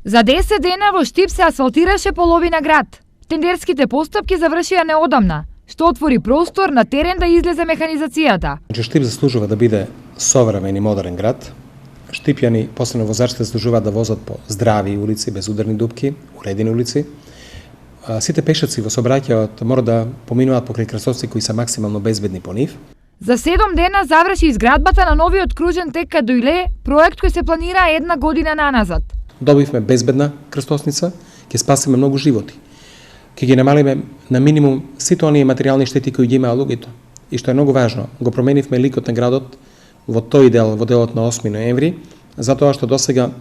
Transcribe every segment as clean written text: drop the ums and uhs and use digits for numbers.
За 10 дена во Штип се асфалтираше половина град. Тендерските постапки завршија неодамна, што отвори простор на терен да излезе механизацијата. Штип заслужува да биде современ и модерен град. Штипјани, посебно возачите, заслужуваат да возат по здрави улици, без ударни дупки, уредени улици. Сите пешаци во сообраќајот мора да поминуваат покрај крстовци кои се максимално безбедни по нив. За 7 дена заврши изградбата на новиот кружен тек кај Доиле, проект кој се планира 1 година наназад. Добивме безбедна крстосница, ќе спасиме многу животи. Ќе ги намалиме на минимум сите оние материјални штети кои ги имаа луѓето. И што е многу важно, го променивме ликот на градот во тој дел, во делот на 8 ноември, затоа што досега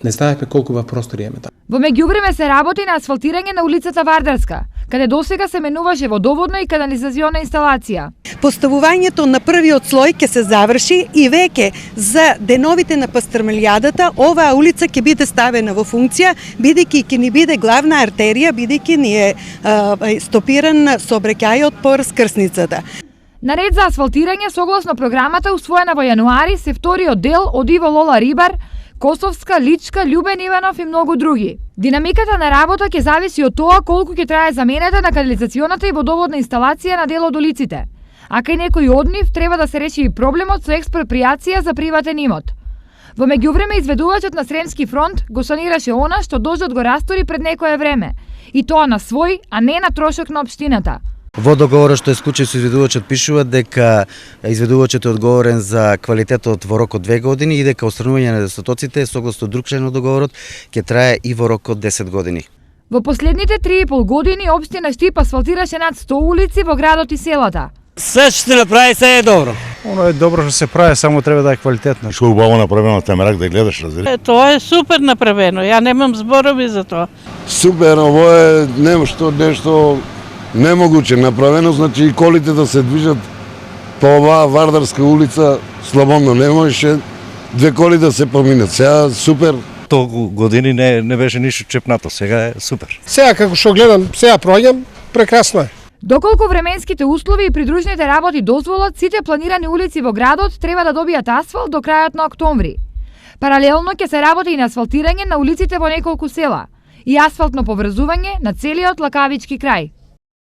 не знаевме колку во простори имаме таму. Во меѓувреме се работи на асфалтирање на улицата Вардарска, каде досега се менуваше водоводна и канализациона инсталација. Поставувањето на првиот слој ќе се заврши и веќе за деновите на Пастрмелијадата оваа улица ќе биде ставена во функција, бидејќи ќе ни биде главна артерија, бидејќи ни е стопиран сообраќајот по раскрсницата. Наред за асфалтирање, согласно програмата усвоена во јануари, се вториот дел од Иво Лола Рибар, Косовска, Личка, Љубен Иванов и многу други. Динамиката на работа ќе зависи од тоа колку ќе трае замената на канализационата и водоводна инсталација на дел од улиците. А кај некои од нив треба да се реши и проблемот со експроприација за приватен имот. Во меѓувреме изведувачот на Сремски фронт го санираше она што дождот го растори пред некое време, и тоа на свој, а не на трошок на општината. Во договорот што е склучен со изведувачот пишува дека изведувачот е одговорен за квалитетот во рок од 2 години и дека отстранување на недостатоците согласно друг член од договорот ќе трае и во рок од 10 години. Во последните 3,5 години општина Штип асфалтираше над 100 улици во градот и селата. Се што се направи, се е добро. Оно е добро што се прави, само треба да е квалитетно. Што убаво направено тамерак да гледаш, разбира. Тоа е супер направено. Ја немам зборови за тоа. Супер, ово е нешто немогуче направено, значи и колите да се движат по оваа Вардарска улица слободно, не можеше 2 коли да се поминат. Сега супер. Толку години не беше ништо чепнато, сега е супер. Сега како што гледам, сега проаѓам, прекрасно е. Доколку временските услови и придружните работи дозволат, сите планирани улици во градот треба да добијат асфалт до крајот на октомври. Паралелно ќе се работи и на асфалтирање на улиците во неколку села и асфалтно поврзување на целиот Лакавички крај.